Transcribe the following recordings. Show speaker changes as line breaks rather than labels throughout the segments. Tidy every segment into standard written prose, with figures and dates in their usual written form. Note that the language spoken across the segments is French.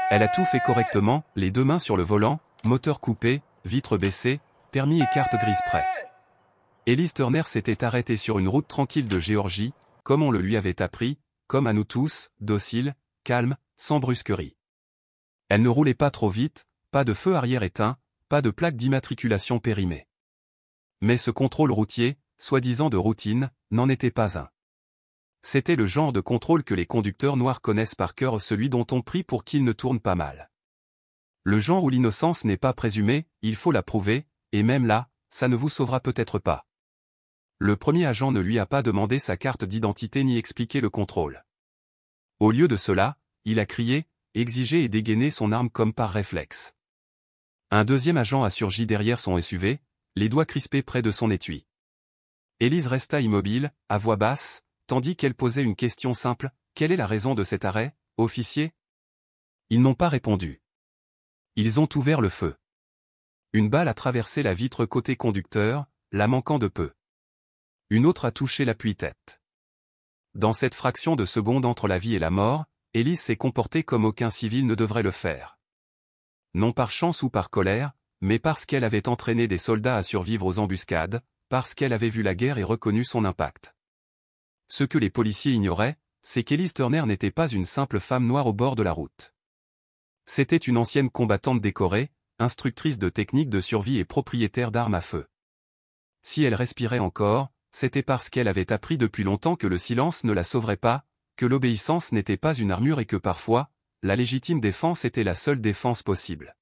Elle a tout fait correctement, les deux mains sur le volant, moteur coupé, vitres baissées, permis et carte grise prêt. Elise Turner s'était arrêtée sur une route tranquille de Géorgie, comme on le lui avait appris, comme à nous tous, docile, calme, sans brusquerie. Elle ne roulait pas trop vite, pas de feu arrière éteint, pas de plaque d'immatriculation périmée. Mais ce contrôle routier, soi-disant de routine, n'en était pas un. C'était le genre de contrôle que les conducteurs noirs connaissent par cœur, celui dont on prie pour qu'il ne tourne pas mal. Le genre où l'innocence n'est pas présumée, il faut la prouver, et même là, ça ne vous sauvera peut-être pas. Le premier agent ne lui a pas demandé sa carte d'identité ni expliqué le contrôle. Au lieu de cela, il a crié, exigé et dégainé son arme comme par réflexe. Un deuxième agent a surgi derrière son SUV, les doigts crispés près de son étui. Elise resta immobile, à voix basse, tandis qu'elle posait une question simple, quelle est la raison de cet arrêt, officier? Ils n'ont pas répondu. Ils ont ouvert le feu. Une balle a traversé la vitre côté conducteur, la manquant de peu. Une autre a touché l'appui-tête. Dans cette fraction de seconde entre la vie et la mort, Elise s'est comportée comme aucun civil ne devrait le faire. Non par chance ou par colère, mais parce qu'elle avait entraîné des soldats à survivre aux embuscades, parce qu'elle avait vu la guerre et reconnu son impact. Ce que les policiers ignoraient, c'est qu'Elise Turner n'était pas une simple femme noire au bord de la route. C'était une ancienne combattante décorée, instructrice de techniques de survie et propriétaire d'armes à feu. Si elle respirait encore, c'était parce qu'elle avait appris depuis longtemps que le silence ne la sauverait pas, que l'obéissance n'était pas une armure et que parfois, la légitime défense était la seule défense possible.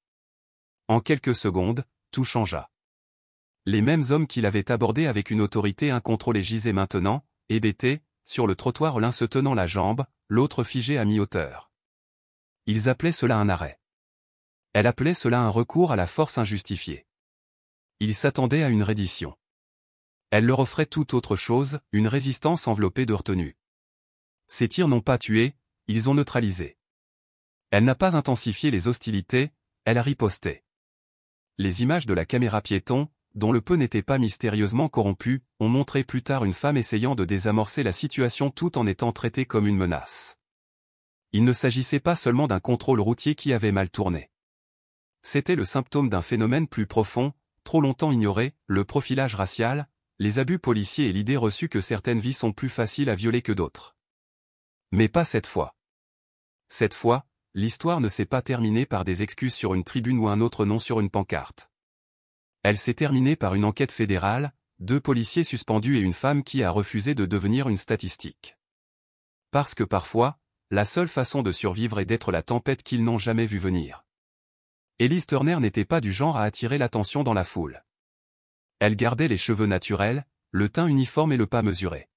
En quelques secondes, tout changea. Les mêmes hommes qui l'avaient abordé avec une autorité incontrôlée gisaient maintenant, hébétés, sur le trottoir, l'un se tenant la jambe, l'autre figé à mi-hauteur. Ils appelaient cela un arrêt. Elle appelait cela un recours à la force injustifiée. Ils s'attendaient à une reddition. Elle leur offrait tout autre chose, une résistance enveloppée de retenue. Ces tirs n'ont pas tué, ils ont neutralisé. Elle n'a pas intensifié les hostilités, elle a riposté. Les images de la caméra piéton, dont le peu n'était pas mystérieusement corrompu, ont montré plus tard une femme essayant de désamorcer la situation tout en étant traitée comme une menace. Il ne s'agissait pas seulement d'un contrôle routier qui avait mal tourné. C'était le symptôme d'un phénomène plus profond, trop longtemps ignoré, le profilage racial, les abus policiers et l'idée reçue que certaines vies sont plus faciles à violer que d'autres. Mais pas cette fois. Cette fois, l'histoire ne s'est pas terminée par des excuses sur une tribune ou un autre nom sur une pancarte. Elle s'est terminée par une enquête fédérale, 2 policiers suspendus et une femme qui a refusé de devenir une statistique. Parce que parfois, la seule façon de survivre est d'être la tempête qu'ils n'ont jamais vue venir. Elise Turner n'était pas du genre à attirer l'attention dans la foule. Elle gardait les cheveux naturels, le teint uniforme et le pas mesuré.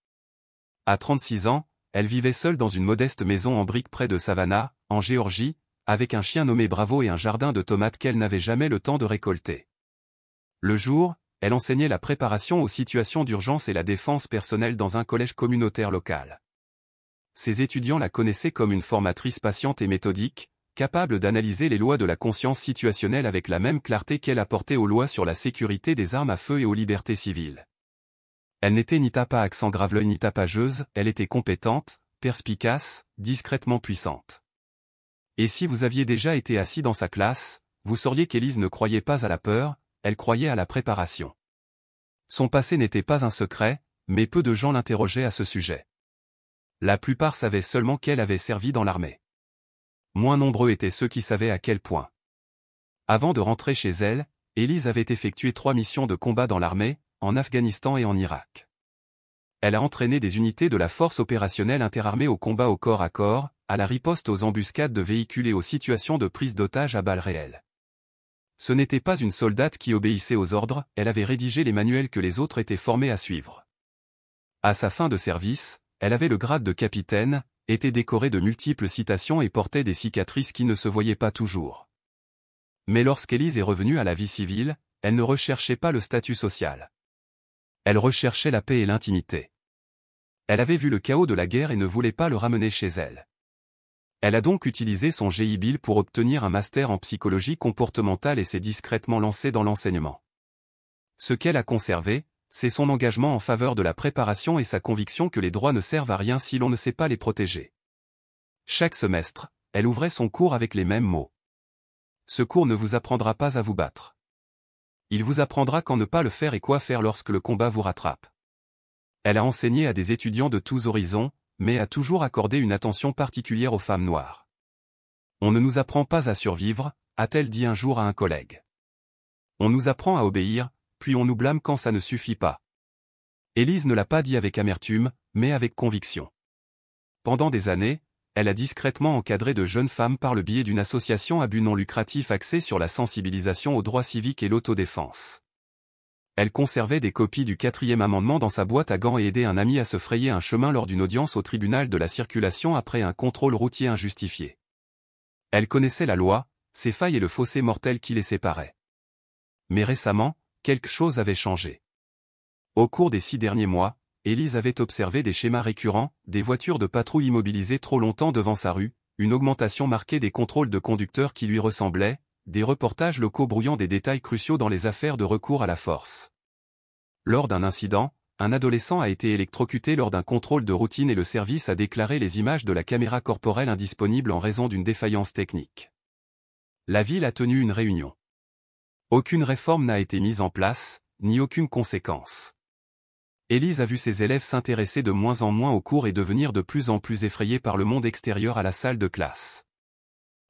À 36 ans, elle vivait seule dans une modeste maison en briques près de Savannah, en Géorgie, avec un chien nommé Bravo et un jardin de tomates qu'elle n'avait jamais le temps de récolter. Le jour, elle enseignait la préparation aux situations d'urgence et la défense personnelle dans un collège communautaire local. Ses étudiants la connaissaient comme une formatrice patiente et méthodique, capable d'analyser les lois de la conscience situationnelle avec la même clarté qu'elle apportait aux lois sur la sécurité des armes à feu et aux libertés civiles. Elle n'était ni tape à accent graveleux ni tapageuse, elle était compétente, perspicace, discrètement puissante. Et si vous aviez déjà été assis dans sa classe, vous sauriez qu'Elise ne croyait pas à la peur, elle croyait à la préparation. Son passé n'était pas un secret, mais peu de gens l'interrogeaient à ce sujet. La plupart savaient seulement qu'elle avait servi dans l'armée. Moins nombreux étaient ceux qui savaient à quel point. Avant de rentrer chez elle, Elise avait effectué 3 missions de combat dans l'armée, en Afghanistan et en Irak. Elle a entraîné des unités de la force opérationnelle interarmée au combat au corps à corps, à la riposte aux embuscades de véhicules et aux situations de prise d'otages à balles réelles. Ce n'était pas une soldate qui obéissait aux ordres, elle avait rédigé les manuels que les autres étaient formés à suivre. À sa fin de service, elle avait le grade de capitaine, était décorée de multiples citations et portait des cicatrices qui ne se voyaient pas toujours. Mais lorsqu'Elise est revenue à la vie civile, elle ne recherchait pas le statut social. Elle recherchait la paix et l'intimité. Elle avait vu le chaos de la guerre et ne voulait pas le ramener chez elle. Elle a donc utilisé son GI Bill pour obtenir un master en psychologie comportementale et s'est discrètement lancée dans l'enseignement. Ce qu'elle a conservé, c'est son engagement en faveur de la préparation et sa conviction que les droits ne servent à rien si l'on ne sait pas les protéger. Chaque semestre, elle ouvrait son cours avec les mêmes mots. Ce cours ne vous apprendra pas à vous battre. Il vous apprendra quand ne pas le faire et quoi faire lorsque le combat vous rattrape. Elle a enseigné à des étudiants de tous horizons, mais a toujours accordé une attention particulière aux femmes noires. On ne nous apprend pas à survivre, a-t-elle dit un jour à un collègue. On nous apprend à obéir, puis on nous blâme quand ça ne suffit pas. Élise ne l'a pas dit avec amertume, mais avec conviction. Pendant des années, elle a discrètement encadré de jeunes femmes par le biais d'une association à but non lucratif axée sur la sensibilisation aux droits civiques et l'autodéfense. Elle conservait des copies du 4e amendement dans sa boîte à gants et aidait un ami à se frayer un chemin lors d'une audience au tribunal de la circulation après un contrôle routier injustifié. Elle connaissait la loi, ses failles et le fossé mortel qui les séparait. Mais récemment, quelque chose avait changé. Au cours des 6 derniers mois, Élise avait observé des schémas récurrents, des voitures de patrouille immobilisées trop longtemps devant sa rue, une augmentation marquée des contrôles de conducteurs qui lui ressemblaient, des reportages locaux brouillant des détails cruciaux dans les affaires de recours à la force. Lors d'un incident, un adolescent a été électrocuté lors d'un contrôle de routine et le service a déclaré les images de la caméra corporelle indisponibles en raison d'une défaillance technique. La ville a tenu une réunion. Aucune réforme n'a été mise en place, ni aucune conséquence. Élise a vu ses élèves s'intéresser de moins en moins aux cours et devenir de plus en plus effrayés par le monde extérieur à la salle de classe.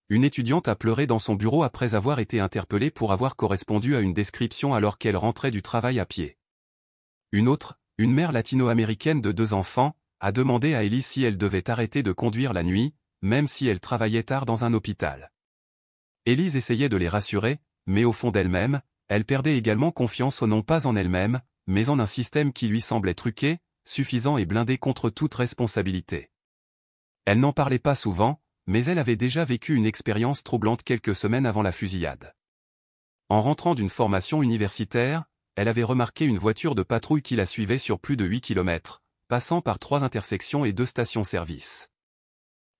Une étudiante a pleuré dans son bureau après avoir été interpellée pour avoir correspondu à une description alors qu'elle rentrait du travail à pied. Une autre, une mère latino-américaine de 2 enfants, a demandé à Élise si elle devait arrêter de conduire la nuit, même si elle travaillait tard dans un hôpital. Élise essayait de les rassurer, mais au fond d'elle-même, elle perdait également confiance non pas en elle-même, mais en un système qui lui semblait truqué, suffisant et blindé contre toute responsabilité. Elle n'en parlait pas souvent, mais elle avait déjà vécu une expérience troublante quelques semaines avant la fusillade. En rentrant d'une formation universitaire, elle avait remarqué une voiture de patrouille qui la suivait sur plus de 8 km, passant par 3 intersections et 2 stations-service.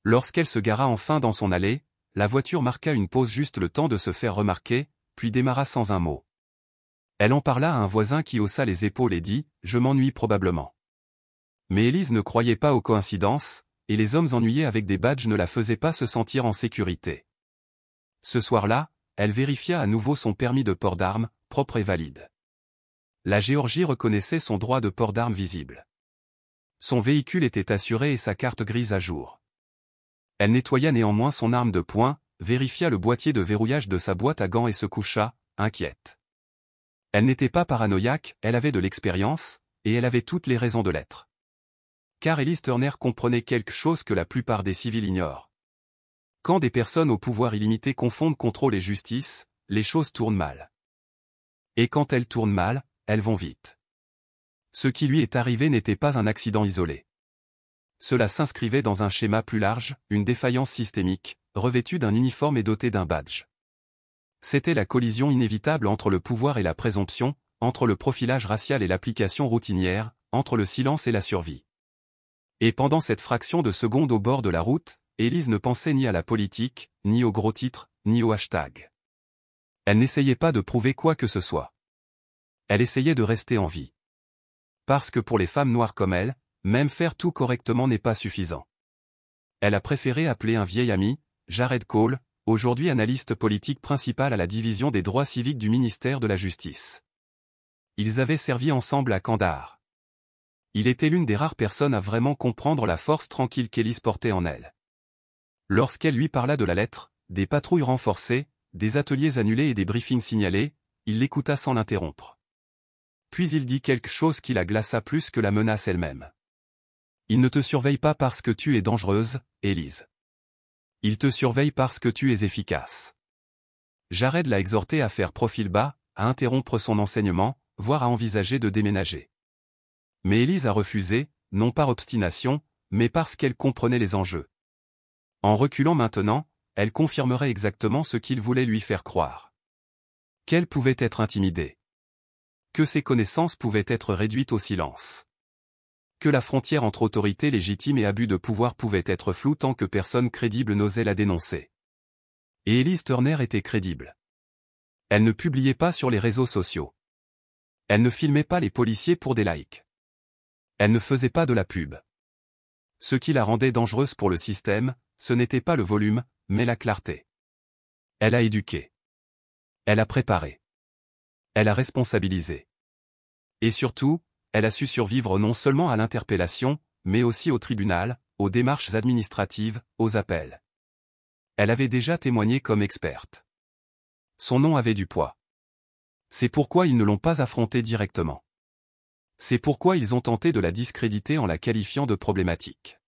Lorsqu'elle se gara enfin dans son allée, la voiture marqua une pause juste le temps de se faire remarquer, puis démarra sans un mot. Elle en parla à un voisin qui haussa les épaules et dit « Je m'ennuie probablement ». Mais Élise ne croyait pas aux coïncidences, et les hommes ennuyés avec des badges ne la faisaient pas se sentir en sécurité. Ce soir-là, elle vérifia à nouveau son permis de port d'armes, propre et valide. La Géorgie reconnaissait son droit de port d'armes visible. Son véhicule était assuré et sa carte grise à jour. Elle nettoya néanmoins son arme de poing, vérifia le boîtier de verrouillage de sa boîte à gants et se coucha, inquiète. Elle n'était pas paranoïaque, elle avait de l'expérience, et elle avait toutes les raisons de l'être. Car Élise Turner comprenait quelque chose que la plupart des civils ignorent. Quand des personnes au pouvoir illimité confondent contrôle et justice, les choses tournent mal. Et quand elles tournent mal, elles vont vite. Ce qui lui est arrivé n'était pas un accident isolé. Cela s'inscrivait dans un schéma plus large, une défaillance systémique, revêtue d'un uniforme et dotée d'un badge. C'était la collision inévitable entre le pouvoir et la présomption, entre le profilage racial et l'application routinière, entre le silence et la survie. Et pendant cette fraction de seconde au bord de la route, Élise ne pensait ni à la politique, ni aux gros titres, ni aux hashtags. Elle n'essayait pas de prouver quoi que ce soit. Elle essayait de rester en vie. Parce que pour les femmes noires comme elle, même faire tout correctement n'est pas suffisant. Elle a préféré appeler un vieil ami, Jared Cole, aujourd'hui analyste politique principal à la division des droits civiques du ministère de la Justice. Ils avaient servi ensemble à Kandahar. Il était l'une des rares personnes à vraiment comprendre la force tranquille qu'Élise portait en elle. Lorsqu'elle lui parla de la lettre, des patrouilles renforcées, des ateliers annulés et des briefings signalés, il l'écouta sans l'interrompre. Puis il dit quelque chose qui la glaça plus que la menace elle-même. Il ne te surveille pas parce que tu es dangereuse, Élise. Il te surveille parce que tu es efficace. Jared l'a exhorté à faire profil bas, à interrompre son enseignement, voire à envisager de déménager. Mais Élise a refusé, non par obstination, mais parce qu'elle comprenait les enjeux. En reculant maintenant, elle confirmerait exactement ce qu'il voulait lui faire croire. Qu'elle pouvait être intimidée. Que ses connaissances pouvaient être réduites au silence. Que la frontière entre autorité légitime et abus de pouvoir pouvait être floue tant que personne crédible n'osait la dénoncer. Et Élise Turner était crédible. Elle ne publiait pas sur les réseaux sociaux. Elle ne filmait pas les policiers pour des likes. Elle ne faisait pas de la pub. Ce qui la rendait dangereuse pour le système, ce n'était pas le volume, mais la clarté. Elle a éduqué. Elle a préparé. Elle a responsabilisé. Et surtout, elle a su survivre non seulement à l'interpellation, mais aussi au tribunal, aux démarches administratives, aux appels. Elle avait déjà témoigné comme experte. Son nom avait du poids. C'est pourquoi ils ne l'ont pas affrontée directement. C'est pourquoi ils ont tenté de la discréditer en la qualifiant de problématique.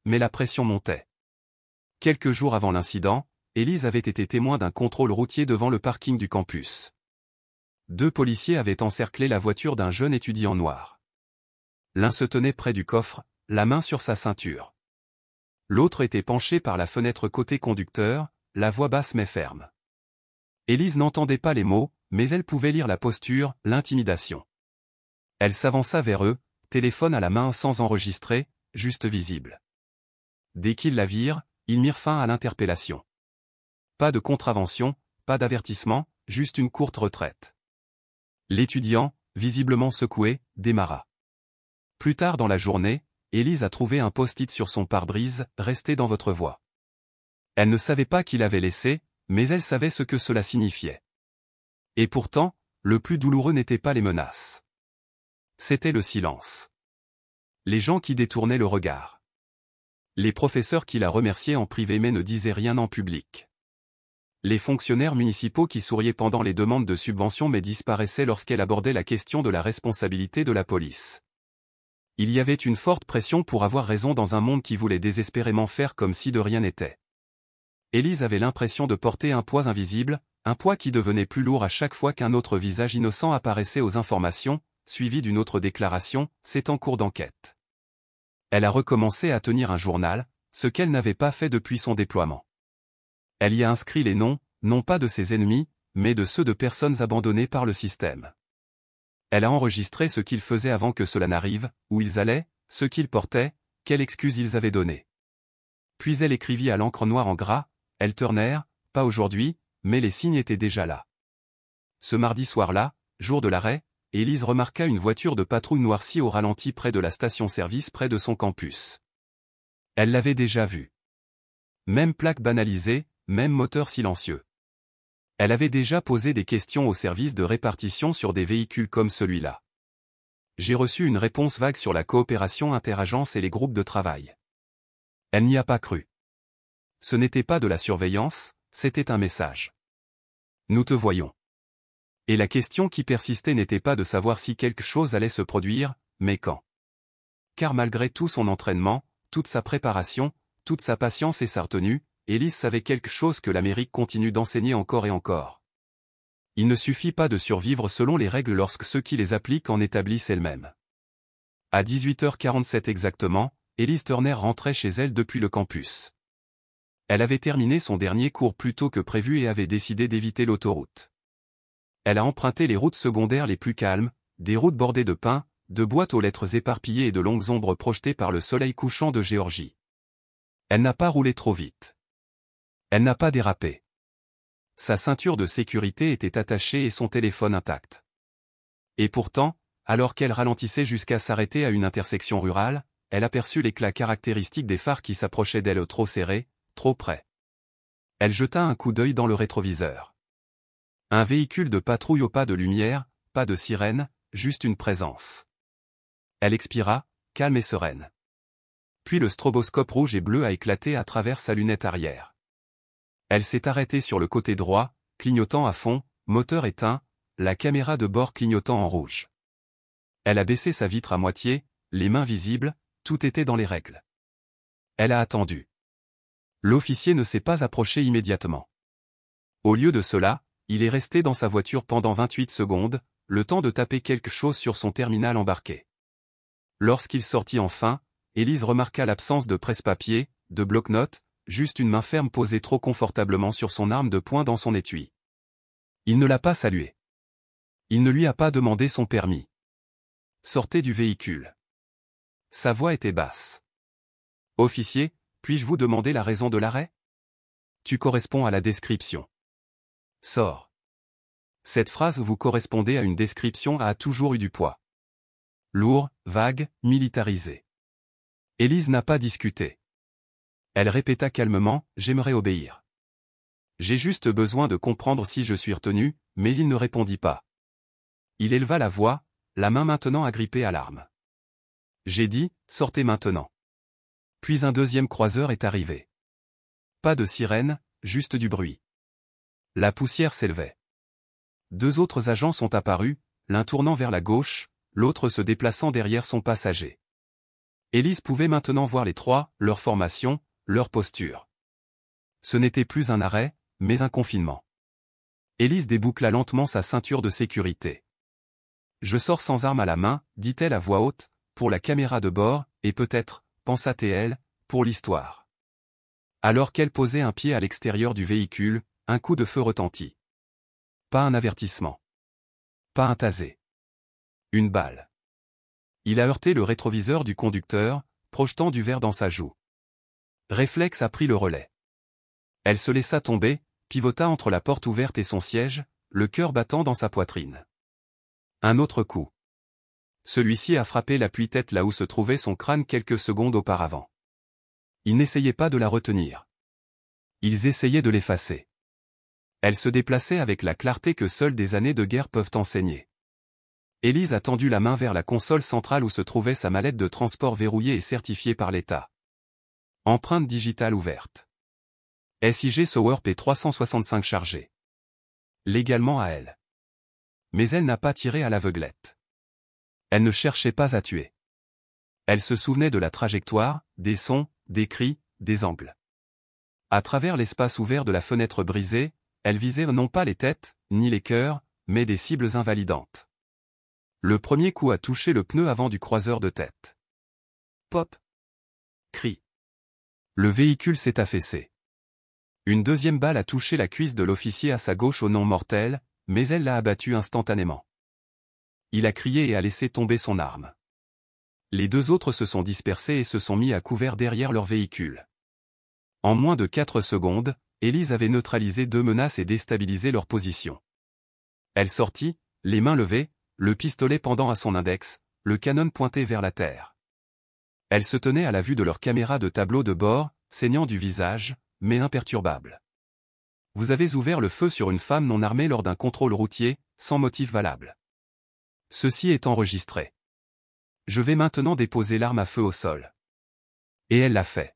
Mais la pression montait. Quelques jours avant l'incident, Élise avait été témoin d'un contrôle routier devant le parking du campus. 2 policiers avaient encerclé la voiture d'un jeune étudiant noir. L'un se tenait près du coffre, la main sur sa ceinture. L'autre était penché par la fenêtre côté conducteur, la voix basse mais ferme. Élise n'entendait pas les mots, mais elle pouvait lire la posture, l'intimidation. Elle s'avança vers eux, téléphone à la main sans enregistrer, juste visible. Dès qu'ils la virent, ils mirent fin à l'interpellation. Pas de contravention, pas d'avertissement, juste une courte retraite. L'étudiant, visiblement secoué, démarra. Plus tard dans la journée, Élise a trouvé un post-it sur son pare-brise, « Restez dans votre voie ». Elle ne savait pas qui l'avait laissé, mais elle savait ce que cela signifiait. Et pourtant, le plus douloureux n'était pas les menaces. C'était le silence. Les gens qui détournaient le regard. Les professeurs qui la remerciaient en privé mais ne disaient rien en public. Les fonctionnaires municipaux qui souriaient pendant les demandes de subventions mais disparaissaient lorsqu'elle abordait la question de la responsabilité de la police. Il y avait une forte pression pour avoir raison dans un monde qui voulait désespérément faire comme si de rien n'était. Élise avait l'impression de porter un poids invisible, un poids qui devenait plus lourd à chaque fois qu'un autre visage innocent apparaissait aux informations, suivi d'une autre déclaration, « C'est en cours d'enquête ». Elle a recommencé à tenir un journal, ce qu'elle n'avait pas fait depuis son déploiement. Elle y a inscrit les noms, non pas de ses ennemis, mais de ceux de personnes abandonnées par le système. Elle a enregistré ce qu'ils faisaient avant que cela n'arrive, où ils allaient, ce qu'ils portaient, quelle excuse ils avaient donnée. Puis elle écrivit à l'encre noire en gras, « Elterner, pas aujourd'hui, mais les signes étaient déjà là ». Ce mardi soir-là, jour de l'arrêt, Élise remarqua une voiture de patrouille noircie au ralenti près de la station-service près de son campus. Elle l'avait déjà vue. Même plaque banalisée, même moteur silencieux. Elle avait déjà posé des questions au service de répartition sur des véhicules comme celui-là. J'ai reçu une réponse vague sur la coopération interagences et les groupes de travail. Elle n'y a pas cru. Ce n'était pas de la surveillance, c'était un message. Nous te voyons. Et la question qui persistait n'était pas de savoir si quelque chose allait se produire, mais quand. Car malgré tout son entraînement, toute sa préparation, toute sa patience et sa retenue, Élise savait quelque chose que l'Amérique continue d'enseigner encore et encore. Il ne suffit pas de survivre selon les règles lorsque ceux qui les appliquent en établissent elles-mêmes. À 18h47 exactement, Élise Turner rentrait chez elle depuis le campus. Elle avait terminé son dernier cours plus tôt que prévu et avait décidé d'éviter l'autoroute. Elle a emprunté les routes secondaires les plus calmes, des routes bordées de pins, de boîtes aux lettres éparpillées et de longues ombres projetées par le soleil couchant de Géorgie. Elle n'a pas roulé trop vite. Elle n'a pas dérapé. Sa ceinture de sécurité était attachée et son téléphone intact. Et pourtant, alors qu'elle ralentissait jusqu'à s'arrêter à une intersection rurale, elle aperçut l'éclat caractéristique des phares qui s'approchaient d'elle trop serrés, trop près. Elle jeta un coup d'œil dans le rétroviseur. Un véhicule de patrouille au pas de lumière, pas de sirène, juste une présence. Elle expira, calme et sereine. Puis le stroboscope rouge et bleu a éclaté à travers sa lunette arrière. Elle s'est arrêtée sur le côté droit, clignotant à fond, moteur éteint, la caméra de bord clignotant en rouge. Elle a baissé sa vitre à moitié, les mains visibles, tout était dans les règles. Elle a attendu. L'officier ne s'est pas approché immédiatement. Au lieu de cela, il est resté dans sa voiture pendant 28 secondes, le temps de taper quelque chose sur son terminal embarqué. Lorsqu'il sortit enfin, Élise remarqua l'absence de presse-papier, de bloc-notes, juste une main ferme posée trop confortablement sur son arme de poing dans son étui. Il ne l'a pas salué. Il ne lui a pas demandé son permis. Sortez du véhicule. Sa voix était basse. Officier, puis-je vous demander la raison de l'arrêt? Tu corresponds à la description. Sors. Cette phrase vous correspondait à une description a toujours eu du poids. Lourd, vague, militarisé. Élise n'a pas discuté. Elle répéta calmement, « J'aimerais obéir. J'ai juste besoin de comprendre si je suis retenu », mais il ne répondit pas. Il éleva la voix, la main maintenant agrippée à l'arme. « J'ai dit, sortez maintenant. » Puis un deuxième croiseur est arrivé. Pas de sirène, juste du bruit. La poussière s'élevait. Deux autres agents sont apparus, l'un tournant vers la gauche, l'autre se déplaçant derrière son passager. Élise pouvait maintenant voir les trois, leur formation, leur posture. Ce n'était plus un arrêt, mais un confinement. Élise déboucla lentement sa ceinture de sécurité. « Je sors sans arme à la main, » dit-elle à voix haute, pour la caméra de bord, et peut-être, pensa-t-elle, pour l'histoire. Alors qu'elle posait un pied à l'extérieur du véhicule, un coup de feu retentit. Pas un avertissement. Pas un tasé. Une balle. Il a heurté le rétroviseur du conducteur, projetant du verre dans sa joue. Réflexe a pris le relais. Elle se laissa tomber, pivota entre la porte ouverte et son siège, le cœur battant dans sa poitrine. Un autre coup. Celui-ci a frappé l'appui-tête là où se trouvait son crâne quelques secondes auparavant. Ils n'essayaient pas de la retenir. Ils essayaient de l'effacer. Elle se déplaçait avec la clarté que seules des années de guerre peuvent enseigner. Élise a tendu la main vers la console centrale où se trouvait sa mallette de transport verrouillée et certifiée par l'État. Empreinte digitale ouverte. SIG Sauer P365 chargé. Légalement à elle. Mais elle n'a pas tiré à l'aveuglette. Elle ne cherchait pas à tuer. Elle se souvenait de la trajectoire, des sons, des cris, des angles. À travers l'espace ouvert de la fenêtre brisée, elle visait non pas les têtes, ni les cœurs, mais des cibles invalidantes. Le premier coup a touché le pneu avant du croiseur de tête. Pop. Cri. Le véhicule s'est affaissé. Une deuxième balle a touché la cuisse de l'officier à sa gauche au non mortel, mais elle l'a abattu instantanément. Il a crié et a laissé tomber son arme. Les deux autres se sont dispersés et se sont mis à couvert derrière leur véhicule. En moins de 4 secondes, Élise avait neutralisé 2 menaces et déstabilisé leur position. Elle sortit, les mains levées, le pistolet pendant à son index, le canon pointé vers la terre. Elle se tenait à la vue de leur caméra de tableau de bord, saignant du visage, mais imperturbable. Vous avez ouvert le feu sur une femme non armée lors d'un contrôle routier, sans motif valable. Ceci est enregistré. Je vais maintenant déposer l'arme à feu au sol. Et elle l'a fait.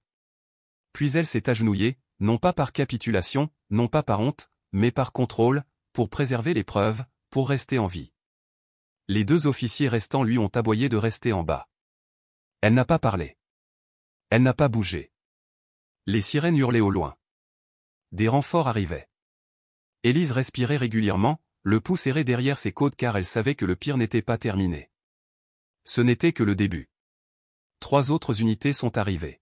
Puis elle s'est agenouillée, non pas par capitulation, non pas par honte, mais par contrôle, pour préserver les preuves, pour rester en vie. Les deux officiers restants lui ont aboyé de rester en bas. Elle n'a pas parlé. Elle n'a pas bougé. Les sirènes hurlaient au loin. Des renforts arrivaient. Élise respirait régulièrement, le pouls serré derrière ses côtes car elle savait que le pire n'était pas terminé. Ce n'était que le début. 3 autres unités sont arrivées.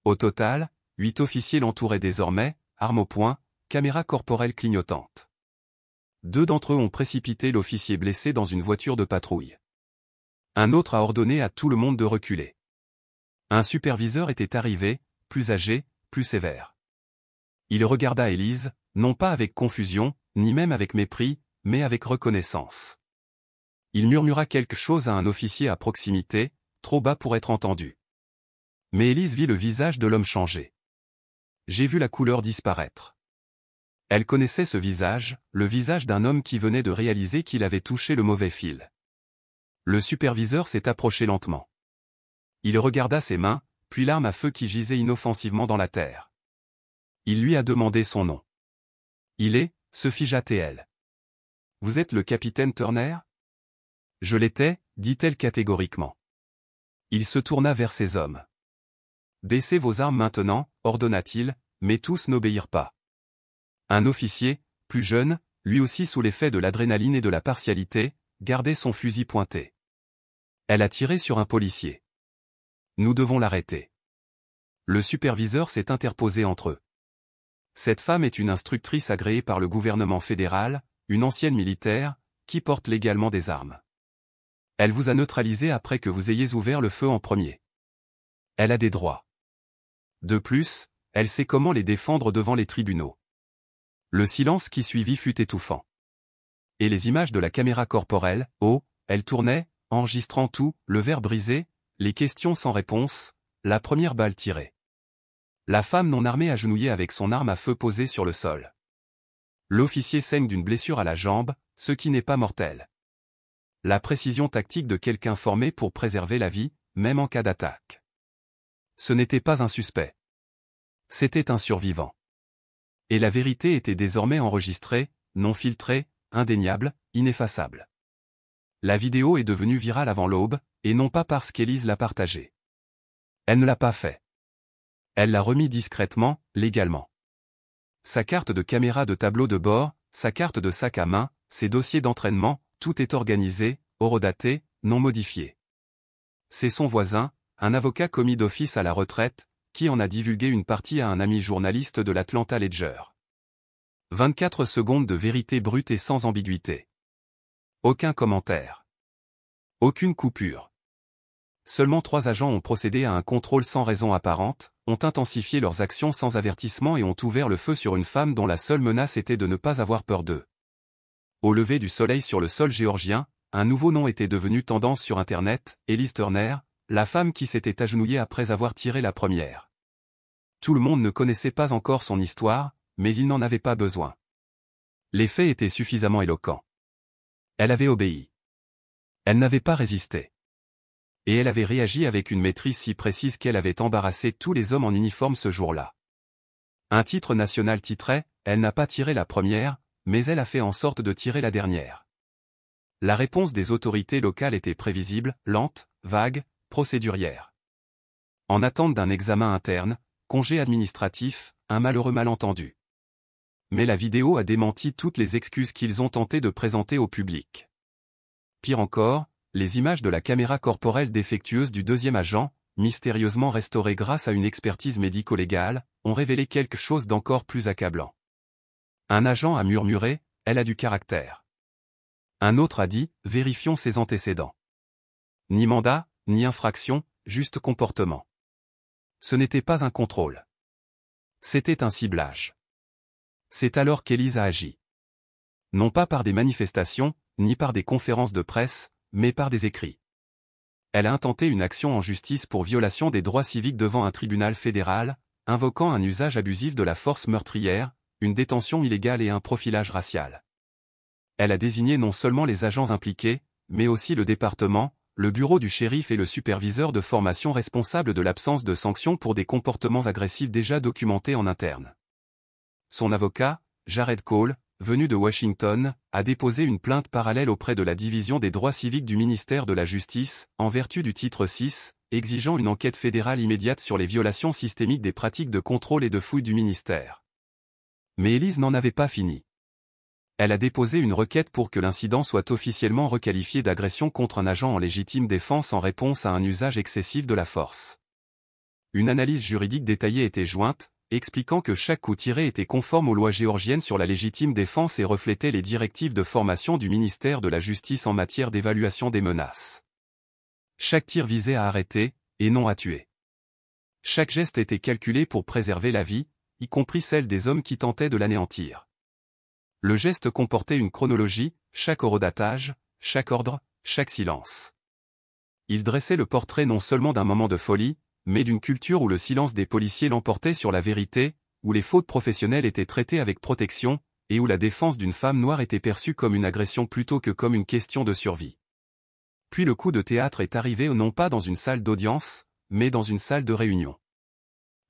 Au total, 8 officiers l'entouraient désormais, armes au poing, caméras corporelles clignotantes. 2 d'entre eux ont précipité l'officier blessé dans une voiture de patrouille. Un autre a ordonné à tout le monde de reculer. Un superviseur était arrivé, plus âgé, plus sévère. Il regarda Élise, non pas avec confusion, ni même avec mépris, mais avec reconnaissance. Il murmura quelque chose à un officier à proximité, trop bas pour être entendu. Mais Élise vit le visage de l'homme changer. J'ai vu la couleur disparaître. Elle connaissait ce visage, le visage d'un homme qui venait de réaliser qu'il avait touché le mauvais fil. Le superviseur s'est approché lentement. Il regarda ses mains, puis l'arme à feu qui gisait inoffensivement dans la terre. Il lui a demandé son nom. Il est, se figea-t-elle. Vous êtes le capitaine Turner? Je l'étais, dit-elle catégoriquement. Il se tourna vers ses hommes. Baissez vos armes maintenant, ordonna-t-il, mais tous n'obéirent pas. Un officier, plus jeune, lui aussi sous l'effet de l'adrénaline et de la partialité, gardait son fusil pointé. Elle a tiré sur un policier. Nous devons l'arrêter. Le superviseur s'est interposé entre eux. Cette femme est une instructrice agréée par le gouvernement fédéral, une ancienne militaire, qui porte légalement des armes. Elle vous a neutralisé après que vous ayez ouvert le feu en premier. Elle a des droits. De plus, elle sait comment les défendre devant les tribunaux. Le silence qui suivit fut étouffant. Et les images de la caméra corporelle, elle tournait, enregistrant tout, le verre brisé, les questions sans réponse, la première balle tirée. La femme non armée agenouillée avec son arme à feu posée sur le sol. L'officier saigne d'une blessure à la jambe, ce qui n'est pas mortel. La précision tactique de quelqu'un formé pour préserver la vie, même en cas d'attaque. Ce n'était pas un suspect. C'était un survivant. Et la vérité était désormais enregistrée, non filtrée, indéniable, ineffaçable. La vidéo est devenue virale avant l'aube, et non pas parce qu'Élise l'a partagée. Elle ne l'a pas fait. Elle l'a remis discrètement, légalement. Sa carte de caméra de tableau de bord, sa carte de sac à main, ses dossiers d'entraînement, tout est organisé, horodaté, non modifié. C'est son voisin, un avocat commis d'office à la retraite, qui en a divulgué une partie à un ami journaliste de l'Atlanta Ledger. 24 secondes de vérité brute et sans ambiguïté. Aucun commentaire. Aucune coupure. Seulement 3 agents ont procédé à un contrôle sans raison apparente, ont intensifié leurs actions sans avertissement et ont ouvert le feu sur une femme dont la seule menace était de ne pas avoir peur d'eux. Au lever du soleil sur le sol géorgien, un nouveau nom était devenu tendance sur Internet, Elise Turner, la femme qui s'était agenouillée après avoir tiré la première. Tout le monde ne connaissait pas encore son histoire, mais il n'en avait pas besoin. Les faits étaient suffisamment éloquents. Elle avait obéi. Elle n'avait pas résisté. Et elle avait réagi avec une maîtrise si précise qu'elle avait embarrassé tous les hommes en uniforme ce jour-là. Un titre national titrait « Elle n'a pas tiré la première, mais elle a fait en sorte de tirer la dernière ». La réponse des autorités locales était prévisible, lente, vague, procédurière. En attente d'un examen interne, congé administratif, un malheureux malentendu. Mais la vidéo a démenti toutes les excuses qu'ils ont tenté de présenter au public. Pire encore, les images de la caméra corporelle défectueuse du deuxième agent, mystérieusement restaurée grâce à une expertise médico-légale, ont révélé quelque chose d'encore plus accablant. Un agent a murmuré « Elle a du caractère ». Un autre a dit « Vérifions ses antécédents ». Ni mandat, ni infraction, juste comportement. Ce n'était pas un contrôle. C'était un ciblage. C'est alors qu'Élise a agi. Non pas par des manifestations, ni par des conférences de presse, mais par des écrits. Elle a intenté une action en justice pour violation des droits civiques devant un tribunal fédéral, invoquant un usage abusif de la force meurtrière, une détention illégale et un profilage racial. Elle a désigné non seulement les agents impliqués, mais aussi le département, le bureau du shérif et le superviseur de formation responsable de l'absence de sanctions pour des comportements agressifs déjà documentés en interne. Son avocat, Jared Cole, venu de Washington, a déposé une plainte parallèle auprès de la Division des droits civiques du ministère de la Justice, en vertu du titre 6, exigeant une enquête fédérale immédiate sur les violations systémiques des pratiques de contrôle et de fouille du ministère. Mais Élise n'en avait pas fini. Elle a déposé une requête pour que l'incident soit officiellement requalifié d'agression contre un agent en légitime défense en réponse à un usage excessif de la force. Une analyse juridique détaillée était jointe, expliquant que chaque coup tiré était conforme aux lois géorgiennes sur la légitime défense et reflétait les directives de formation du ministère de la Justice en matière d'évaluation des menaces. Chaque tir visait à arrêter, et non à tuer. Chaque geste était calculé pour préserver la vie, y compris celle des hommes qui tentaient de l'anéantir. Le geste comportait une chronologie, chaque horodatage, chaque ordre, chaque silence. Il dressait le portrait non seulement d'un moment de folie, mais d'une culture où le silence des policiers l'emportait sur la vérité, où les fautes professionnelles étaient traitées avec protection, et où la défense d'une femme noire était perçue comme une agression plutôt que comme une question de survie. Puis le coup de théâtre est arrivé non pas dans une salle d'audience, mais dans une salle de réunion.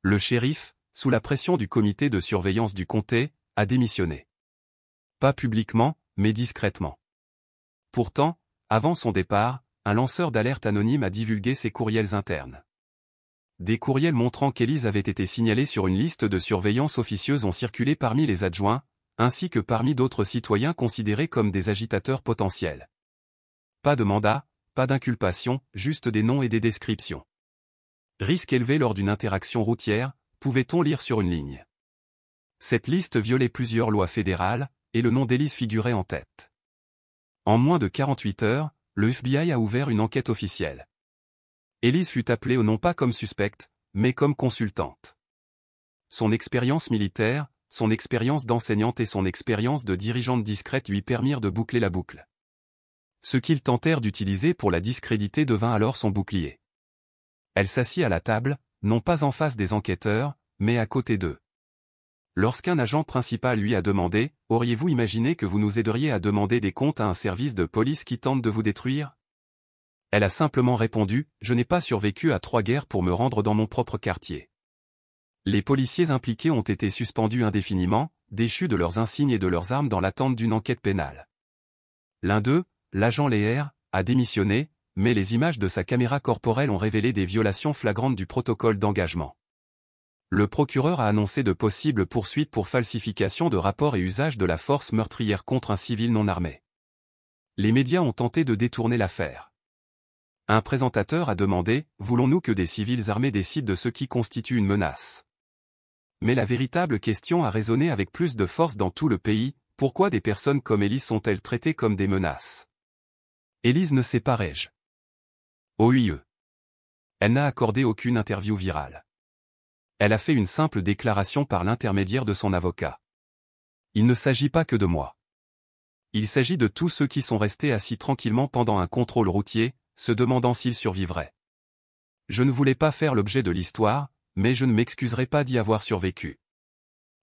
Le shérif, sous la pression du comité de surveillance du comté, a démissionné. Pas publiquement, mais discrètement. Pourtant, avant son départ, un lanceur d'alerte anonyme a divulgué ses courriels internes. Des courriels montrant qu'Élise avait été signalée sur une liste de surveillance officieuse ont circulé parmi les adjoints, ainsi que parmi d'autres citoyens considérés comme des agitateurs potentiels. Pas de mandat, pas d'inculpation, juste des noms et des descriptions. Risque élevé lors d'une interaction routière, pouvait-on lire sur une ligne. Cette liste violait plusieurs lois fédérales, et le nom d'Élise figurait en tête. En moins de 48 heures, le FBI a ouvert une enquête officielle. Élise fut appelée non pas comme suspecte, mais comme consultante. Son expérience militaire, son expérience d'enseignante et son expérience de dirigeante discrète lui permirent de boucler la boucle. Ce qu'ils tentèrent d'utiliser pour la discréditer devint alors son bouclier. Elle s'assit à la table, non pas en face des enquêteurs, mais à côté d'eux. Lorsqu'un agent principal lui a demandé « Auriez-vous imaginé que vous nous aideriez à demander des comptes à un service de police qui tente de vous détruire ?» Elle a simplement répondu « Je n'ai pas survécu à 3 guerres pour me rendre dans mon propre quartier. » Les policiers impliqués ont été suspendus indéfiniment, déchus de leurs insignes et de leurs armes dans l'attente d'une enquête pénale. L'un d'eux, l'agent Leher, a démissionné, mais les images de sa caméra corporelle ont révélé des violations flagrantes du protocole d'engagement. Le procureur a annoncé de possibles poursuites pour falsification de rapports et usage de la force meurtrière contre un civil non armé. Les médias ont tenté de détourner l'affaire. Un présentateur a demandé « Voulons-nous que des civils armés décident de ce qui constitue une menace ?» Mais la véritable question a résonné avec plus de force dans tout le pays, pourquoi des personnes comme Élise sont-elles traitées comme des menaces? Élise ne sait pas rage. OUIE. Elle n'a accordé aucune interview virale. Elle a fait une simple déclaration par l'intermédiaire de son avocat. Il ne s'agit pas que de moi. Il s'agit de tous ceux qui sont restés assis tranquillement pendant un contrôle routier, se demandant s'ils survivraient. Je ne voulais pas faire l'objet de l'histoire, mais je ne m'excuserai pas d'y avoir survécu.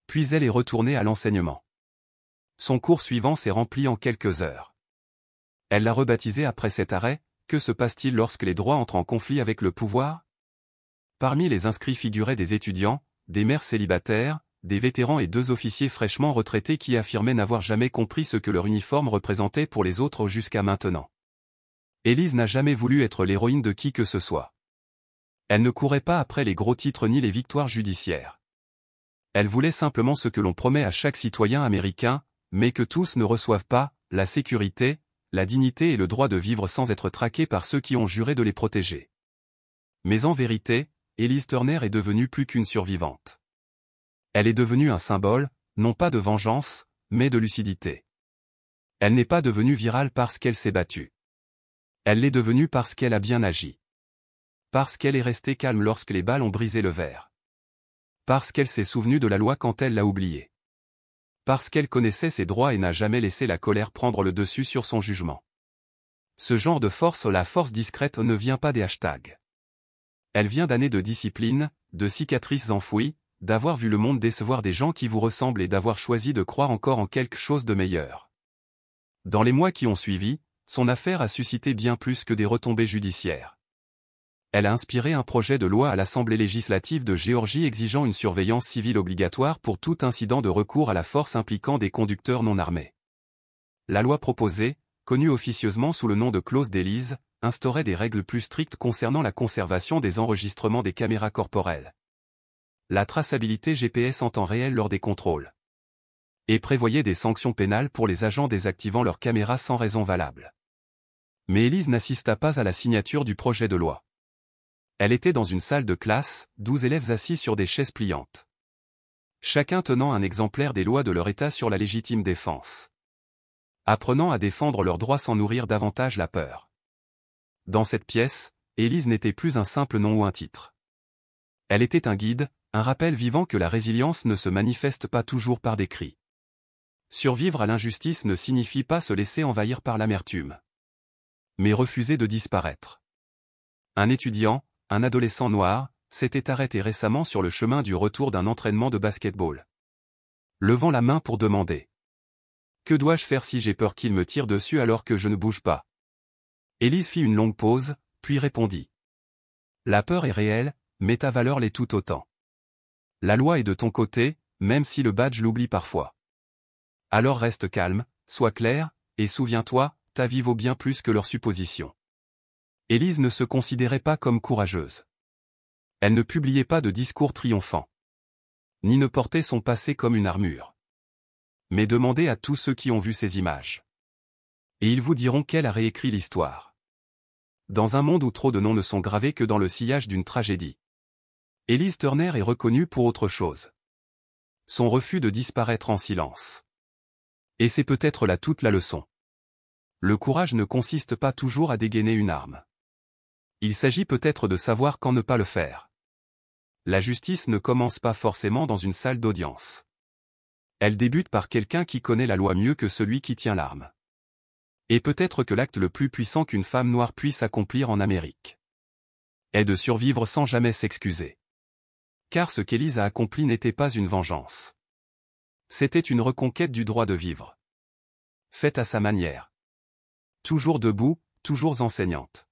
Puis elle est retournée à l'enseignement. Son cours suivant s'est rempli en quelques heures. Elle l'a rebaptisé après cet arrêt. Que se passe-t-il lorsque les droits entrent en conflit avec le pouvoir? Parmi les inscrits figuraient des étudiants, des mères célibataires, des vétérans et 2 officiers fraîchement retraités qui affirmaient n'avoir jamais compris ce que leur uniforme représentait pour les autres jusqu'à maintenant. Élise n'a jamais voulu être l'héroïne de qui que ce soit. Elle ne courait pas après les gros titres ni les victoires judiciaires. Elle voulait simplement ce que l'on promet à chaque citoyen américain, mais que tous ne reçoivent pas, la sécurité, la dignité et le droit de vivre sans être traqués par ceux qui ont juré de les protéger. Mais en vérité, Élise Turner est devenue plus qu'une survivante. Elle est devenue un symbole, non pas de vengeance, mais de lucidité. Elle n'est pas devenue virale parce qu'elle s'est battue. Elle l'est devenue parce qu'elle a bien agi. Parce qu'elle est restée calme lorsque les balles ont brisé le verre. Parce qu'elle s'est souvenue de la loi quand elle l'a oubliée. Parce qu'elle connaissait ses droits et n'a jamais laissé la colère prendre le dessus sur son jugement. Ce genre de force, la force discrète, ne vient pas des hashtags. Elle vient d'années de discipline, de cicatrices enfouies, d'avoir vu le monde décevoir des gens qui vous ressemblent et d'avoir choisi de croire encore en quelque chose de meilleur. Dans les mois qui ont suivi, son affaire a suscité bien plus que des retombées judiciaires. Elle a inspiré un projet de loi à l'Assemblée législative de Géorgie exigeant une surveillance civile obligatoire pour tout incident de recours à la force impliquant des conducteurs non armés. La loi proposée, connue officieusement sous le nom de clause d'Élise, instaurait des règles plus strictes concernant la conservation des enregistrements des caméras corporelles. La traçabilité GPS en temps réel lors des contrôles. Et prévoyait des sanctions pénales pour les agents désactivant leurs caméras sans raison valable. Mais Élise n'assista pas à la signature du projet de loi. Elle était dans une salle de classe, 12 élèves assis sur des chaises pliantes. Chacun tenant un exemplaire des lois de leur État sur la légitime défense. Apprenant à défendre leurs droits sans nourrir davantage la peur. Dans cette pièce, Élise n'était plus un simple nom ou un titre. Elle était un guide, un rappel vivant que la résilience ne se manifeste pas toujours par des cris. Survivre à l'injustice ne signifie pas se laisser envahir par l'amertume. Mais refuser de disparaître. Un étudiant, un adolescent noir, s'était arrêté récemment sur le chemin du retour d'un entraînement de basket-ball. Levant la main pour demander. Que dois-je faire si j'ai peur qu'il me tire dessus alors que je ne bouge pas? Élise fit une longue pause, puis répondit. La peur est réelle, mais ta valeur l'est tout autant. La loi est de ton côté, même si le badge l'oublie parfois. Alors reste calme, sois clair, et souviens-toi, ta vie vaut bien plus que leurs suppositions. Élise ne se considérait pas comme courageuse. Elle ne publiait pas de discours triomphants. Ni ne portait son passé comme une armure. Mais demandez à tous ceux qui ont vu ces images. Et ils vous diront qu'elle a réécrit l'histoire. Dans un monde où trop de noms ne sont gravés que dans le sillage d'une tragédie. Élise Turner est reconnue pour autre chose. Son refus de disparaître en silence. Et c'est peut-être là toute la leçon. Le courage ne consiste pas toujours à dégainer une arme. Il s'agit peut-être de savoir quand ne pas le faire. La justice ne commence pas forcément dans une salle d'audience. Elle débute par quelqu'un qui connaît la loi mieux que celui qui tient l'arme. Et peut-être que l'acte le plus puissant qu'une femme noire puisse accomplir en Amérique. est de survivre sans jamais s'excuser. Car ce qu'Élise a accompli n'était pas une vengeance. C'était une reconquête du droit de vivre. Faite à sa manière. Toujours debout, toujours enseignante.